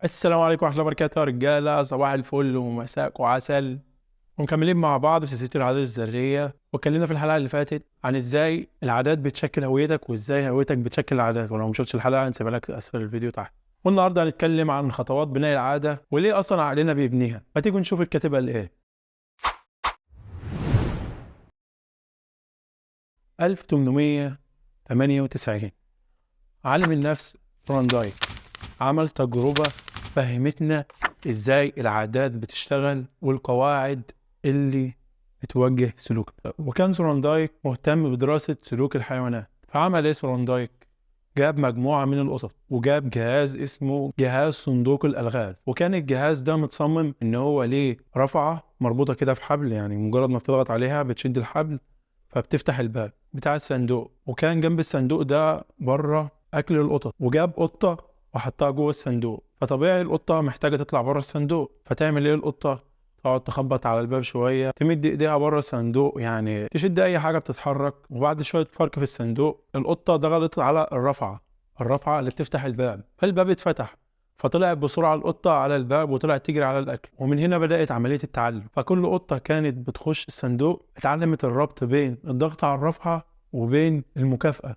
السلام عليكم ورحمة الله وبركاته يا رجالة، صباح الفل ومساء وعسل. ومكملين مع بعض في سلسلة العادات الذرية، واتكلمنا في الحلقة اللي فاتت عن ازاي العادات بتشكل هويتك وازاي هويتك بتشكل العادات، ولو مشفتش الحلقة هنسيبها لك اسفل الفيديو تحت. والنهارده هنتكلم عن خطوات بناء العادة وليه اصلا عقلنا بيبنيها. ما تيجوا نشوف الكاتب قال ايه. 1898 عالم النفس ثورندايك عمل تجربة فهمتنا ازاي العادات بتشتغل والقواعد اللي بتوجه سلوكنا. وكان ثورندايك مهتم بدراسة سلوك الحيوانات، فعمل ايه ثورندايك؟ جاب مجموعة من القطط وجاب جهاز اسمه جهاز صندوق الألغاز، وكان الجهاز ده متصمم ان هو ليه رفعة مربوطة كده في حبل، يعني مجرد ما بتضغط عليها بتشد الحبل فبتفتح الباب بتاع الصندوق. وكان جنب الصندوق ده بره اكل القطط، وجاب قطه وحطها جوه الصندوق. فطبيعي القطه محتاجه تطلع بره الصندوق، فتعمل ايه القطه؟ تقعد تخبط على الباب شويه، تمد ايديها بره الصندوق، يعني تشد اي حاجه بتتحرك. وبعد شويه فرك في الصندوق القطه ضغطت على الرفعه اللي بتفتح الباب، فالباب اتفتح. فطلعت بسرعة القطة على الباب وطلعت تجري على الأكل، ومن هنا بدأت عملية التعلم. فكل قطة كانت بتخش الصندوق اتعلمت الربط بين الضغط على الرفعة وبين المكافأة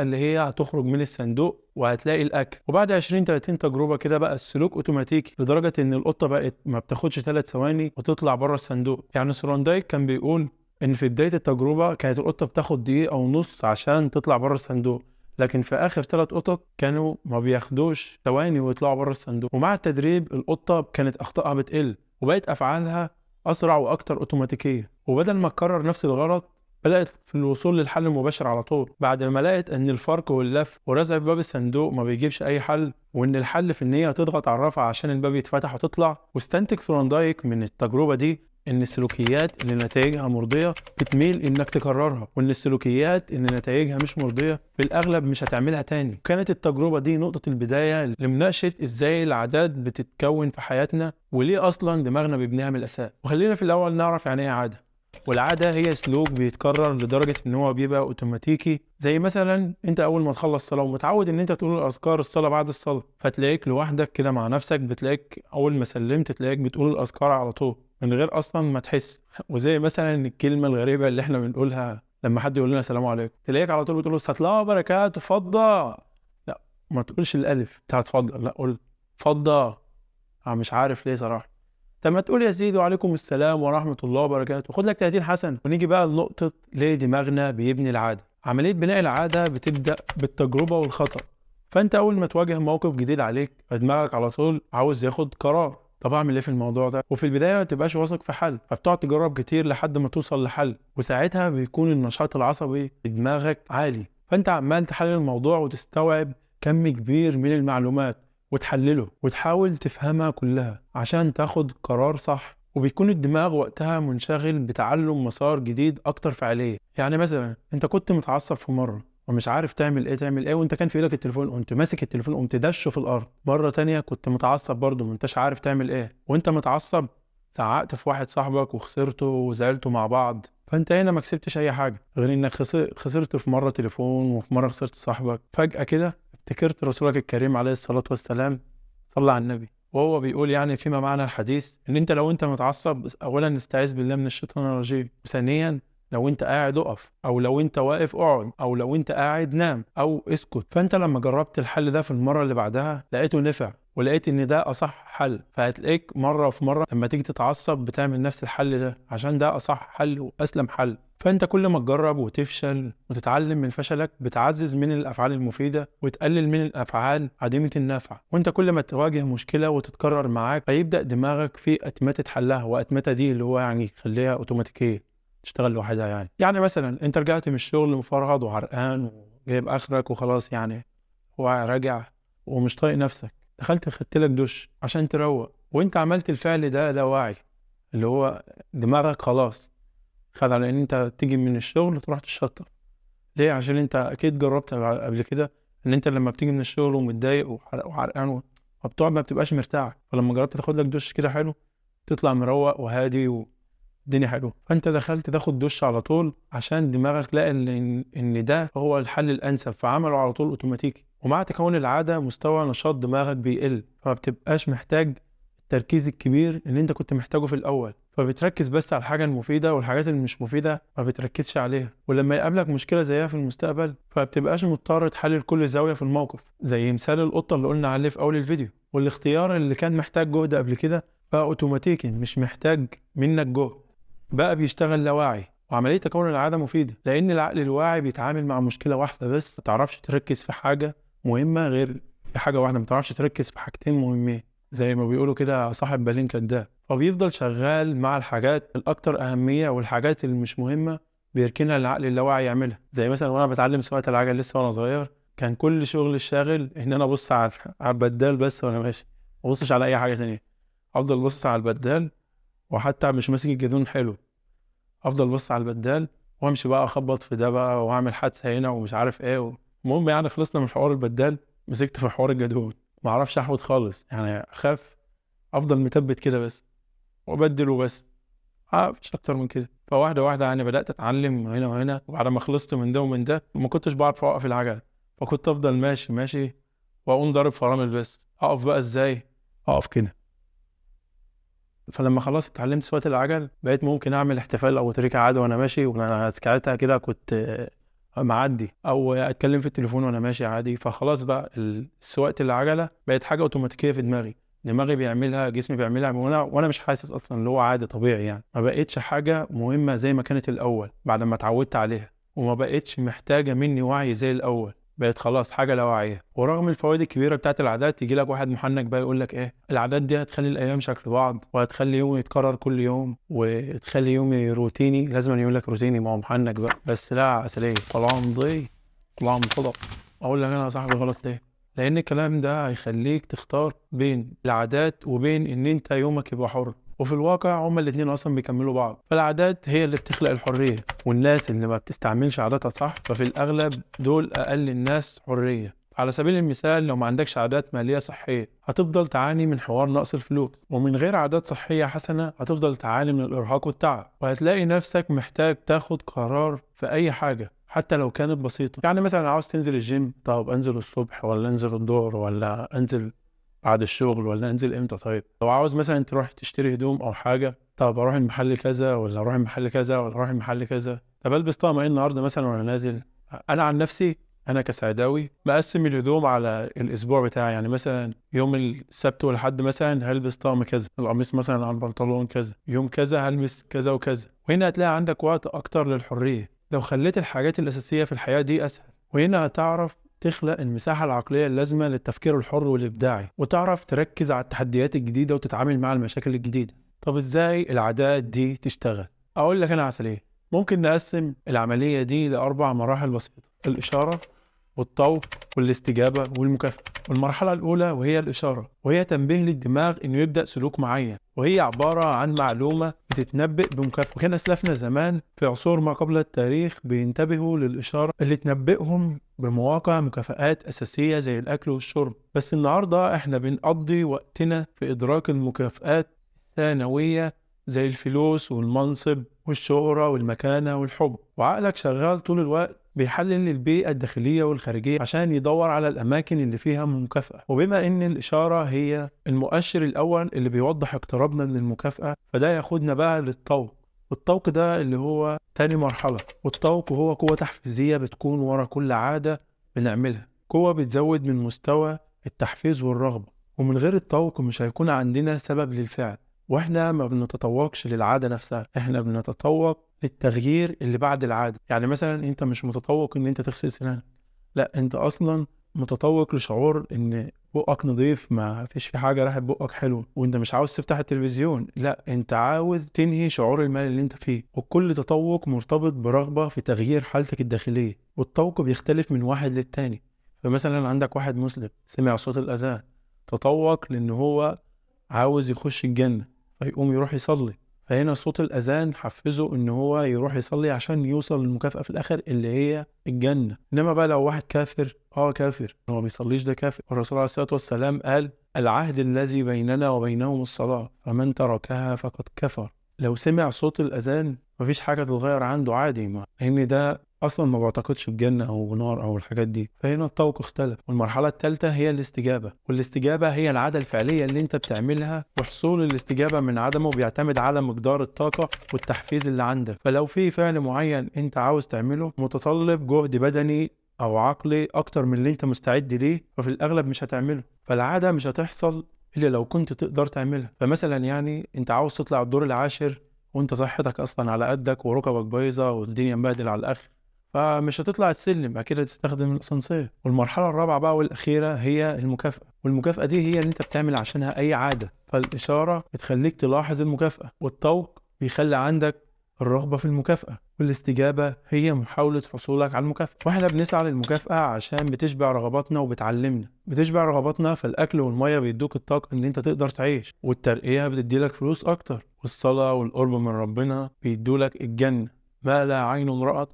اللي هي هتخرج من الصندوق وهتلاقي الأكل. وبعد 20-30 تجربة كده بقى السلوك أوتوماتيكي، لدرجة إن القطة بقت ما بتاخدش 3 ثواني وتطلع بره الصندوق. يعني سروندايك كان بيقول إن في بداية التجربة كانت القطة بتاخد دقيقة ونص عشان تطلع بره الصندوق، لكن في اخر 3 قطط كانوا ما بياخدوش ثواني ويطلعوا بره الصندوق. ومع التدريب القطه كانت اخطائها بتقل وبقت افعالها اسرع واكتر اوتوماتيكيه، وبدل ما تكرر نفس الغلط بدات في الوصول للحل المباشر على طول، بعد ما لقت ان الفرك واللف ورزع في باب الصندوق ما بيجيبش اي حل، وان الحل في ان هي تضغط على الرفعه عشان الباب يتفتح وتطلع. واستنتج ثورندايك من التجربه دي ان السلوكيات اللي نتائجها مرضيه بتميل انك تكررها، وان السلوكيات اللي نتائجها مش مرضيه في الاغلب مش هتعملها تاني. كانت التجربه دي نقطه البدايه لمناقشه ازاي العادات بتتكون في حياتنا وليه اصلا دماغنا بيبنيها من الاساس. وخلينا في الاول نعرف يعني ايه عاده. والعاده هي سلوك بيتكرر لدرجه ان هو بيبقى اوتوماتيكي، زي مثلا انت اول ما تخلص صلاه ومتعود ان انت تقول الاذكار الصلاه بعد الصلاه، فتلاقيك لوحدك كده مع نفسك بتلاقيك اول ما سلمت تلاقيك بتقول الاذكار على طول من غير اصلا ما تحس. وزي مثلا الكلمه الغريبه اللي احنا بنقولها لما حد يقول لنا السلام عليكم، تلاقيك على طول بتقول له الله وبركاته اتفضل. لا، ما تقولش الالف بتاع اتفضل، لا قول اتفضل. مش عارف ليه صراحه. طب ما تقول يا سيدي وعليكم السلام ورحمه الله وبركاته، خد لك 30 حسن. ونيجي بقى لنقطه ليه دماغنا بيبني العاده. عمليه بناء العاده بتبدا بالتجربه والخطا. فانت اول ما تواجه موقف جديد عليك فدماغك على طول عاوز ياخد قرار، طب اعمل ايه في الموضوع ده؟ وفي البدايه ما تبقاش واثق في حل، فبتقعد تجرب كتير لحد ما توصل لحل، وساعتها بيكون النشاط العصبي في دماغك عالي، فانت عمال تحلل الموضوع وتستوعب كم كبير من المعلومات وتحلله وتحاول تفهمها كلها عشان تاخد قرار صح. وبيكون الدماغ وقتها منشغل بتعلم مسار جديد اكتر فعالية. يعني مثلا انت كنت متعصب في مرة ومش عارف تعمل ايه وانت كان في ايدك التليفون، قمت ماسك التليفون قمت دشه في الارض. مرة تانية كنت متعصب برضه ما انتش عارف تعمل ايه وانت متعصب، زعقت في واحد صاحبك وخسرته وزعلتوا مع بعض. فانت هنا ما كسبتش اي حاجة غير انك خسرت في مرة تليفون وفي مرة خسرت صاحبك. فجأة كده افتكرت رسولك الكريم عليه الصلاة والسلام، صلى على النبي، وهو بيقول يعني فيما معنى الحديث ان انت لو انت متعصب اولا استعيذ بالله من الشيطان الرجيم، وثانيا لو انت قاعد اقف، او لو انت واقف اقعد، او لو انت قاعد نام او اسكت. فانت لما جربت الحل ده في المرة اللي بعدها لقيته نفع، ولقيت ان ده اصح حل، فهتلاقيك مرة في مرة لما تيجي تتعصب بتعمل نفس الحل ده عشان ده اصح حل واسلم حل. فانت كل ما تجرب وتفشل وتتعلم من فشلك بتعزز من الافعال المفيده وتقلل من الافعال عديمه النفع. وانت كل ما تواجه مشكله وتتكرر معاك فيبدا دماغك في اتمته حلها، واتمته دي اللي هو يعني خليها اوتوماتيكيه تشتغل لوحدها. يعني مثلا انت رجعت من الشغل مفرهد وعرقان وجايب اخرك وخلاص، يعني وراجع ومش طايق نفسك، دخلت خدت لك دش عشان تروق، وانت عملت الفعل ده لا واعي، اللي هو دماغك خلاص خد على ان انت تيجي من الشغل تروح تشطف. ليه؟ عشان انت اكيد جربت قبل كده ان انت لما بتيجي من الشغل ومتضايق وحرقان وبتقعد ما بتبقاش مرتاح، فلما جربت تاخد لك دش كده حلو تطلع مروق وهادي الدنيا حلوه، فانت دخلت تاخد دش على طول عشان دماغك لقى ان ده هو الحل الانسب، فعمله على طول اوتوماتيكي. ومع تكون العاده مستوى نشاط دماغك بيقل، فما بتبقاش محتاج التركيز الكبير اللي انت كنت محتاجه في الاول، فبتركز بس على الحاجه المفيده، والحاجات اللي مش مفيده ما بتركزش عليها. ولما يقابلك مشكله زيها في المستقبل فبتبقاش مضطر تحلل كل زاويه في الموقف، زي مثال القطه اللي قلنا عليه في اول الفيديو. والاختيار اللي كان محتاج جهد قبل كده بقى اوتوماتيكي، مش محتاج منك جهد، بقى بيشتغل لا واعي. وعمليه تكون العاده مفيده لان العقل الواعي بيتعامل مع مشكله واحده بس، ما تعرفش تركز في حاجه مهمه غير في حاجه واحده، ما تعرفش تركز في حاجتين مهمين، زي ما بيقولوا كده صاحب بالين كداب. فبيفضل شغال مع الحاجات الاكثر اهميه، والحاجات اللي مش مهمه بيركنها العقل اللاواعي يعملها. زي مثلا وانا بتعلم سواقه العجل لسه وانا صغير، كان كل شغل الشاغل ان انا ابص على البدال بس وانا ماشي، ما ابصش على اي حاجه ثانيه، افضل بص على البدال. وحتى مش ماسك الجدون حلو، افضل بص على البدال وامشي بقى اخبط في ده بقى واعمل حادثه هنا ومش عارف ايه. المهم يعني خلصنا من حوار البدال، مسكت في حوار الجدون، ما اعرفش احود خالص، يعني اخاف افضل مثبت كده بس وابدله بس، مفيش اكتر من كده. فواحده واحده يعني بدات اتعلم هنا وهنا، وبعد ما خلصت من ده ومن ده ما كنتش بعرف اوقف العجله، فكنت افضل ماشي ماشي واقوم ضارب فرامل. بس اقف بقى ازاي؟ اقف كده. فلما خلاص اتعلمت سواقة العجل بقيت ممكن اعمل احتفال او تريكة عادي وانا ماشي، وانا ساعتها كده كنت معدي، او اتكلم في التليفون وانا ماشي عادي. فخلاص بقى سواقة العجلة بقت حاجة اوتوماتيكية في دماغي بيعملها، جسمي بيعملها، وانا مش حاسس اصلا، اللي هو عادي طبيعي يعني. ما بقتش حاجة مهمة زي ما كانت الاول بعد ما اتعودت عليها، وما بقتش محتاجة مني وعي زي الاول، بقت خلاص حاجه لا واعيه. ورغم الفوائد الكبيره بتاعت العادات، يجي لك واحد محنك بقى يقول لك ايه، العادات دي هتخلي الايام شكل بعض، وهتخلي يوم يتكرر كل يوم، وتخلي يومي روتيني. لازم يقول لك روتيني، ما هو محنك بقى. بس لا عسليه، طلعان ضي طلعان طلق. اقول لك انا يا صاحبي غلط ليه؟ لان الكلام ده هيخليك تختار بين العادات وبين ان انت يومك يبقى حر، وفي الواقع هما الاتنين اصلا بيكملوا بعض. فالعادات هي اللي بتخلق الحريه، والناس اللي ما بتستعملش عاداتها صح ففي الاغلب دول اقل الناس حريه. على سبيل المثال، لو ما عندكش عادات ماليه صحيه هتفضل تعاني من حوار نقص الفلوس، ومن غير عادات صحيه حسنه هتفضل تعاني من الارهاق والتعب، وهتلاقي نفسك محتاج تاخد قرار في اي حاجه حتى لو كانت بسيطه. يعني مثلا عاوز تنزل الجيم، طب انزل الصبح ولا انزل الظهر ولا انزل بعد الشغل ولا انزل امتى؟ طيب لو عاوز مثلا تروح تشتري هدوم او حاجه، طب اروح المحل كذا ولا اروح المحل كذا ولا اروح المحل كذا؟ طب البس طقم ايه النهارده مثلا وانا نازل؟ انا عن نفسي، انا كسعداوي مقسم الهدوم على الاسبوع بتاعي. يعني مثلا يوم السبت والحد مثلا هلبس طقم كذا، القميص مثلا على البنطلون كذا، يوم كذا هلبس كذا وكذا. وهنا هتلاقي عندك وقت اكتر للحريه لو خليت الحاجات الاساسيه في الحياه دي اسهل. وهنا هتعرف تخلق المساحة العقلية اللازمة للتفكير الحر والإبداعي، وتعرف تركز على التحديات الجديدة وتتعامل مع المشاكل الجديدة. طب إزاي العادات دي تشتغل؟ أقول لك أنا عسلية. ممكن نقسم العملية دي لأربع مراحل بسيطة: الإشارة والطوق والاستجابة والمكافأة. والمرحلة الأولى وهي الإشارة، وهي تنبيه للدماغ إنه يبدأ سلوك معين، وهي عبارة عن معلومة بتتنبئ بمكافأة. وكان أسلافنا زمان في عصور ما قبل التاريخ بينتبهوا للإشارة اللي تنبئهم بمواقع مكافآت أساسية زي الأكل والشرب. بس النهاردة إحنا بنقضي وقتنا في إدراك المكافآت الثانوية زي الفلوس والمنصب والشهرة والمكانة والحب، وعقلك شغال طول الوقت بيحلل البيئة الداخلية والخارجية عشان يدور على الأماكن اللي فيها مكافأة. وبما إن الإشارة هي المؤشر الأول اللي بيوضح اقترابنا من المكافأة، فده ياخدنا بقى للطوق. والطوق ده اللي هو تاني مرحلة. والطوق هو قوة تحفيزية بتكون ورا كل عادة بنعملها، قوة بتزود من مستوى التحفيز والرغبة. ومن غير الطوق مش هيكون عندنا سبب للفعل، واحنا ما بنتطوقش للعادة نفسها، احنا بنتطوق للتغيير اللي بعد العادة. يعني مثلا انت مش متطوق ان انت تغسل سنانك، لا انت اصلا متطوق لشعور ان بقك نظيف، ما فيش في حاجة راحت بقك حلو، وانت مش عاوز تفتح التلفزيون، لا انت عاوز تنهي شعور الملل اللي انت فيه. وكل تطوق مرتبط برغبة في تغيير حالتك الداخلية، والطوق بيختلف من واحد للتاني. فمثلا عندك واحد مسلم سمع صوت الأذان، تطوق لأن هو عاوز يخش الجنة فيقوم يروح يصلي، فهنا صوت الأذان حفزه إن هو يروح يصلي عشان يوصل للمكافأة في الآخر اللي هي الجنة. إنما بقى لو واحد كافر، كافر هو ما بيصليش، ده كافر. الرسول عليه الصلاة والسلام قال: العهد الذي بيننا وبينهم الصلاة، فمن تركها فقد كفر. لو سمع صوت الأذان مفيش حاجة تتغير عنده عادي، لأن ده أصلا ما بعتقدش بجنة أو نار أو الحاجات دي. فهنا الطوق اختلف. والمرحلة الثالثة هي الاستجابة، والاستجابة هي العادة الفعلية اللي أنت بتعملها، وحصول الاستجابة من عدمه بيعتمد على مقدار الطاقة والتحفيز اللي عندك. فلو في فعل معين أنت عاوز تعمله متطلب جهد بدني أو عقلي أكتر من اللي أنت مستعد ليه، ففي الأغلب مش هتعمله. فالعادة مش هتحصل إلا لو كنت تقدر تعملها. فمثلا يعني أنت عاوز تطلع الدور العاشر وأنت صحتك أصلا على قدك وركبك بايظة والدنيا مبهدلة على الآخر، فمش هتطلع السلم، أكيد هتستخدم الأسانسير. والمرحلة الرابعة بقى والأخيرة هي المكافأة، والمكافأة دي هي اللي أنت بتعمل عشانها أي عادة. فالإشارة بتخليك تلاحظ المكافأة، والطوق بيخلي عندك الرغبة في المكافأة، والاستجابة هي محاولة حصولك على المكافأة. واحنا بنسعى للمكافأة عشان بتشبع رغباتنا وبتعلمنا. بتشبع رغباتنا، فالأكل والمية بيدوك الطاقة إن أنت تقدر تعيش، والترقية بتديلك فلوس أكتر، والصلاة والقرب من ربنا بيدولك الجنة، ما لا عين رأت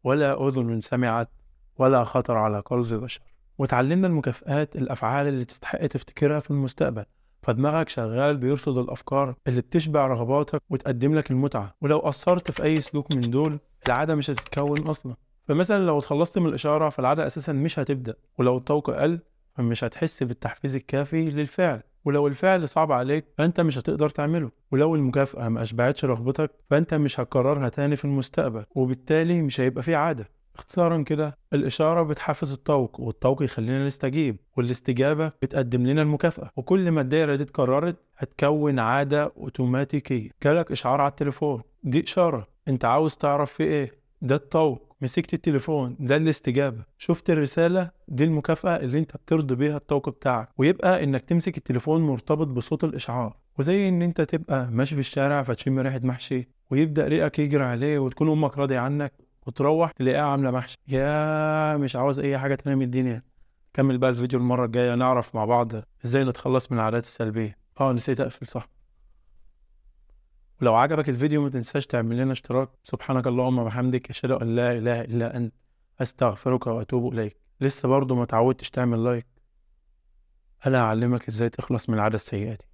ولا أذن سمعت ولا خطر على قلب بشر. وتعلمنا المكافآت الأفعال اللي تستحق تفتكرها في المستقبل، فدماغك شغال بيرصد الأفكار اللي بتشبع رغباتك وتقدم لك المتعة. ولو قصرت في أي سلوك من دول العادة مش هتتكون أصلا. فمثلا لو اتخلصت من الإشارة فالعادة أساسا مش هتبدأ، ولو الطوق قل فمش هتحس بالتحفيز الكافي للفعل، ولو الفعل صعب عليك فأنت مش هتقدر تعمله، ولو المكافأة ما أشبعتش رغبتك فأنت مش هتكررها تاني في المستقبل، وبالتالي مش هيبقى فيه عادة. اختصارا كده، الإشارة بتحفز الطوق، والطوق يخلينا نستجيب، والاستجابة بتقدم لنا المكافأة. وكل ما الدايرة دي اتكررت هتكون عادة أوتوماتيكية. جالك إشعار على التليفون، دي إشارة أنت عاوز تعرف في إيه، ده الطوق. مسكت التليفون، ده الاستجابة. شفت الرسالة، دي المكافأة اللي انت بترضي بيها الطاقة بتاعك. ويبقى انك تمسك التليفون مرتبط بصوت الاشعار، وزي ان انت تبقى ماشي في الشارع فتشم ريحة محشي ويبدأ ريقك يجري عليه، وتكون امك راضية عنك وتروح تلاقيها عاملة محشي، يا مش عاوز اي حاجة تانية من الدنيا. كمل بقى الفيديو المرة الجاية نعرف مع بعض ازاي نتخلص من العادات السلبية. نسيت اقفل، صح. ولو عجبك الفيديو ما تنساش تعمل لنا اشتراك. سبحانك اللهم وبحمدك، اشهد ان لا اله الا انت، استغفرك واتوب اليك. لسه برضو ما تعودتش تعمل لايك؟ انا هعلمك ازاي تخلص من العادة السيئة دي.